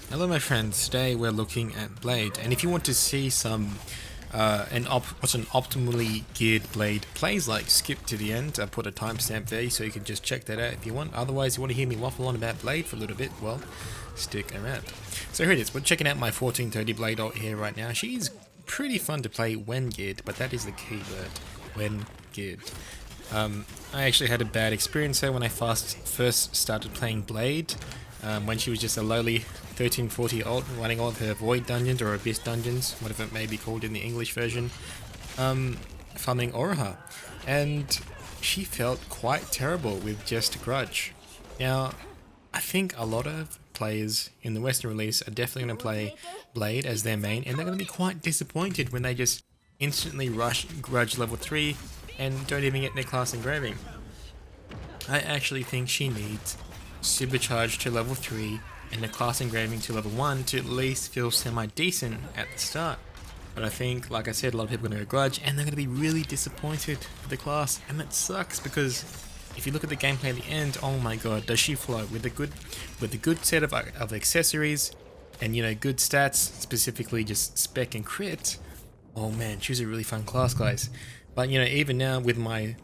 Hello my friends, today we're looking at Blade, and if you want to see some what an optimally geared Blade plays like, skip to the end. I put a timestamp there so you can just check that out if you want. Otherwise, you want to hear me waffle on about Blade for a little bit, well, stick around. So here it is, we're checking out my 1430 Blade ult here right now. She's pretty fun to play when geared, but that is the key word, when geared. I actually had a bad experience there when I first started playing Blade, when she was just a lowly 1340 ult running all of her Void dungeons or Abyss dungeons, whatever it may be called in the English version, farming Oroha, and she felt quite terrible with just Grudge. Now, I think a lot of players in the Western release are definitely going to play Blade as their main, and they're going to be quite disappointed when they just instantly rush Grudge level 3 and don't even get their class engraving. I actually think she needs supercharge to level 3 and the class engraving to level 1 to at least feel semi-decent at the start. But I think, like I said, a lot of people are going to go Grudge and they're going to be really disappointed with the class, and that sucks because if you look at the gameplay at the end, oh my god, does she flow with a good set of accessories and, you know, good stats, specifically just spec and crit. Oh man, she's a really fun class, guys. But you know, even now with my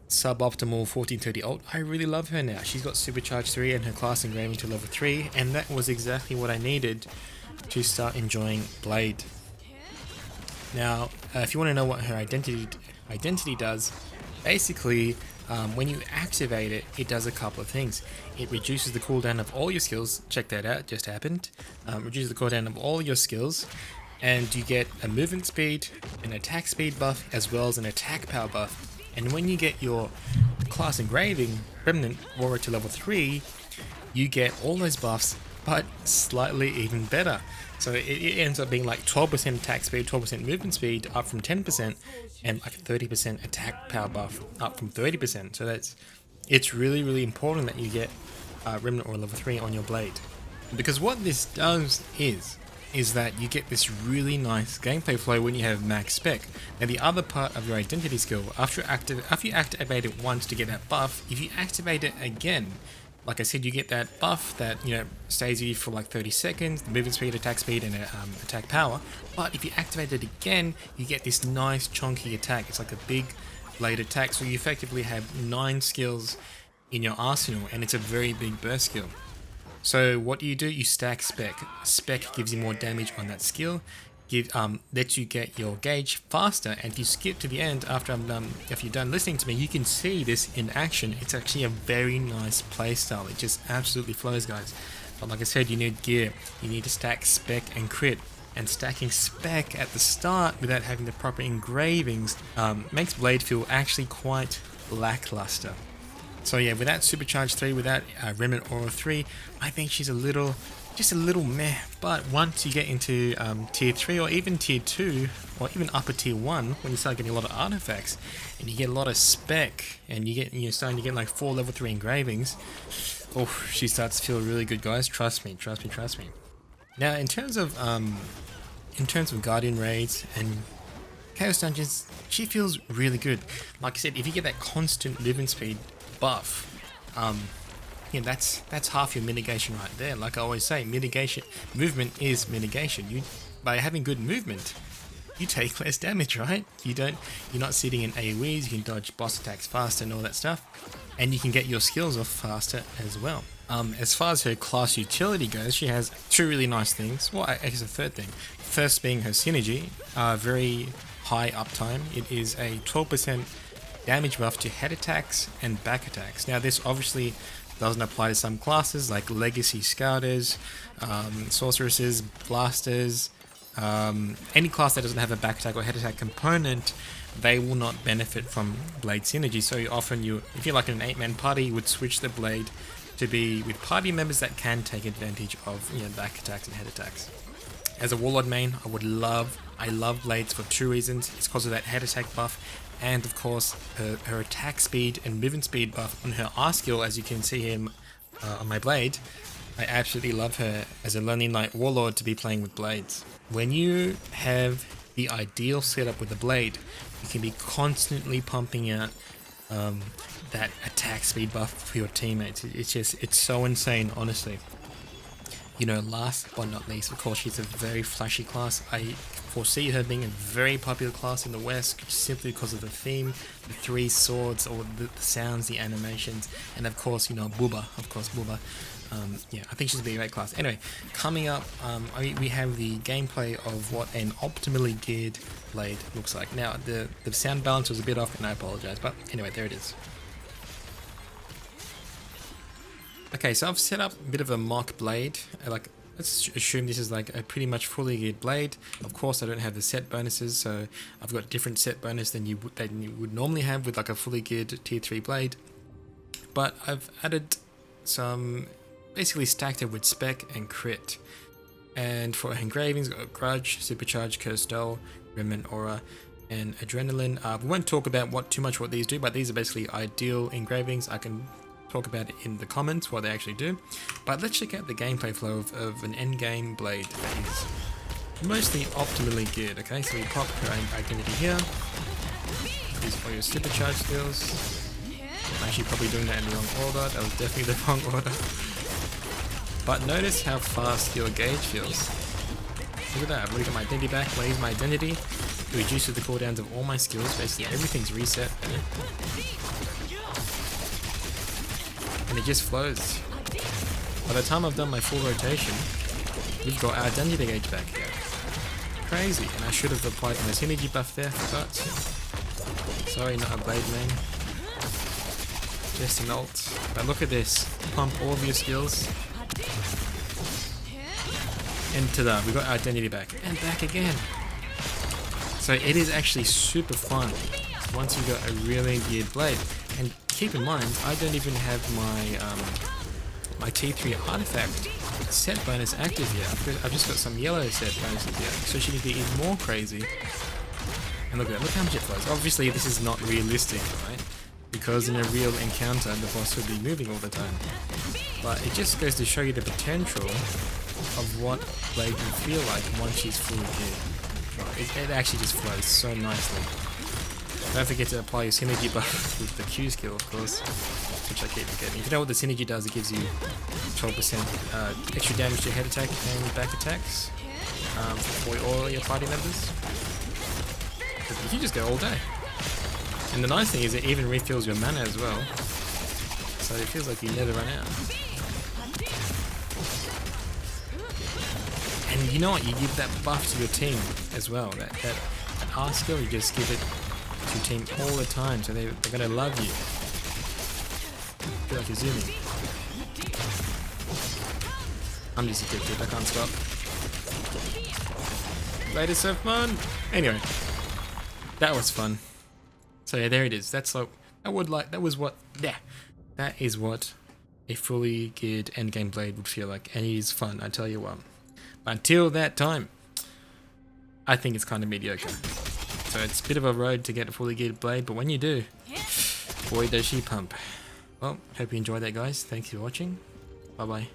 suboptimal 1430 ult, I really love her now. She's got supercharge 3 and her class engraving to level 3, and that was exactly what I needed to start enjoying Blade. Now, if you want to know what her identity does, basically, when you activate it, it does a couple of things. It reduces the cooldown of all your skills. Check that out, just happened. Reduces the cooldown of all your skills, and you get a movement speed, an attack speed buff, as well as an attack power buff. And when you get your class engraving, Remnant Aura to level 3, you get all those buffs, but slightly even better. So it ends up being like 12% attack speed, 12% movement speed, up from 10%, and like 30% attack power buff, up from 30%. So it's really important that you get Remnant Aura level 3 on your Blade. Because what this does is that you get this really nice gameplay flow when you have max spec. Now the other part of your identity skill, after you activate it once to get that buff, if you activate it again, like I said, you get that buff that, you know, stays with you for like 30 seconds, the movement speed, attack speed, and attack power. But if you activate it again, you get this nice chunky attack. It's like a big blade attack, so you effectively have 9 skills in your arsenal, and it's a very big burst skill. So what do? You stack spec. Spec gives you more damage on that skill, lets you get your gauge faster, and if you skip to the end after if you're done listening to me, you can see this in action. It's actually a very nice playstyle. It just absolutely flows, guys. But like I said, you need gear. You need to stack spec and crit. And stacking spec at the start without having the proper engravings makes Blade feel actually quite lackluster. So yeah, without Supercharge 3, without Remnant Aura 3, I think she's just a little meh. But once you get into tier 3 or even tier 2 or even upper tier 1, when you start getting a lot of artifacts and you get a lot of spec and you're starting to get like 4 level 3 engravings, oh, she starts to feel really good, guys. Trust me. Now in terms of Guardian raids and Chaos dungeons, she feels really good. Like I said, if you get that constant movement speed buff, yeah, that's half your mitigation right there. Like I always say, movement is mitigation. By having good movement, you take less damage, right? You're not sitting in AoEs, you can dodge boss attacks faster and all that stuff, and you can get your skills off faster as well. As far as her class utility goes, she has 2 really nice things. Well, I guess a third thing. First being her synergy, very high uptime. It is a 12% damage buff to head attacks and back attacks. Now this obviously doesn't apply to some classes like Legacy Scouters, Sorceresses, Blasters, any class that doesn't have a back attack or head attack component, they will not benefit from Blade synergy. So often if you're like in an 8-man party, you would switch the Blade to be with party members that can take advantage of, you know, back attacks and head attacks. As a Warlord main, I love Blades for 2 reasons. It's because of that head attack buff, and of course her attack speed and movement speed buff on her R skill, as you can see here on my Blade. I absolutely love her as a Lonely Knight Warlord to be playing with Blades. When you have the ideal setup with the Blade, you can be constantly pumping out that attack speed buff for your teammates. It's so insane, honestly. You know, last but not least, of course, she's a very flashy class. I foresee her being a very popular class in the West simply because of the theme, the 3 swords, or the sounds, the animations, and of course, you know, Booba. Of course, Booba. Yeah, I think she's gonna be a great class. Anyway, coming up, we have the gameplay of what an optimally geared blade looks like. Now, the sound balance was a bit off, and I apologize, but anyway, there it is. Okay, so I've set up a bit of a mock blade. Like, let's assume this is like a pretty much fully geared blade. Of course, I don't have the set bonuses, so I've got different set bonus than you would normally have with like a fully geared tier 3 blade. But I've added some, basically stacked it with spec and crit. And for engravings, we've got Grudge, Supercharge, Cursed Doll, Remnant Aura, and Adrenaline. We won't talk about too much what these do, but these are basically ideal engravings. I can talk about it in the comments what they actually do. But let's check out the gameplay flow of an endgame blade that is mostly optimally geared. Okay, so we pop her identity here. These are your Supercharge skills. I'm actually probably doing that in the wrong order. That was definitely the wrong order. But notice how fast your gauge feels. Look at that, I've already got my identity back, raise my identity. It reduces the cooldowns of all my skills, basically everything's reset. And it just flows. By the time I've done my full rotation, we've got our identity gauge back here. Crazy, and I should have applied my synergy buff there, forgot. Sorry, not a blade main. Just an ult. But look at this, pump all of your skills. And ta-da, we got our identity back. And back again. So it is actually super fun once you got a really geared blade. And keep in mind, I don't even have my my T3 artifact set bonus active yet. I've just got some yellow set bonuses here. So she can be even more crazy. And look at that, look how much it flows. Obviously this is not realistic, right? Because in a real encounter, the boss would be moving all the time. But it just goes to show you the potential of what Blade can feel like once she's fully geared. It actually just flows so nicely. Don't forget to apply your synergy buff with the Q skill, of course, which I keep forgetting. If you know what the synergy does, it gives you 12% extra damage to head attack and back attacks for all your party members. You can just go all day. And the nice thing is it even refills your mana as well, so it feels like you never run out. And you know what, you give that buff to your team as well, that R skill, you just give it to your team all the time, so they're going to love you. I feel like you're zooming. I'm just addicted, I can't stop. Blade is so fun! Anyway, that was fun. So yeah, there it is. That is what a fully geared endgame blade would feel like, and it is fun, I tell you what. But until that time, I think it's kind of mediocre. So it's a bit of a road to get a fully geared blade, but when you do, boy does she pump. Well, hope you enjoyed that, guys. Thanks for watching. Bye bye.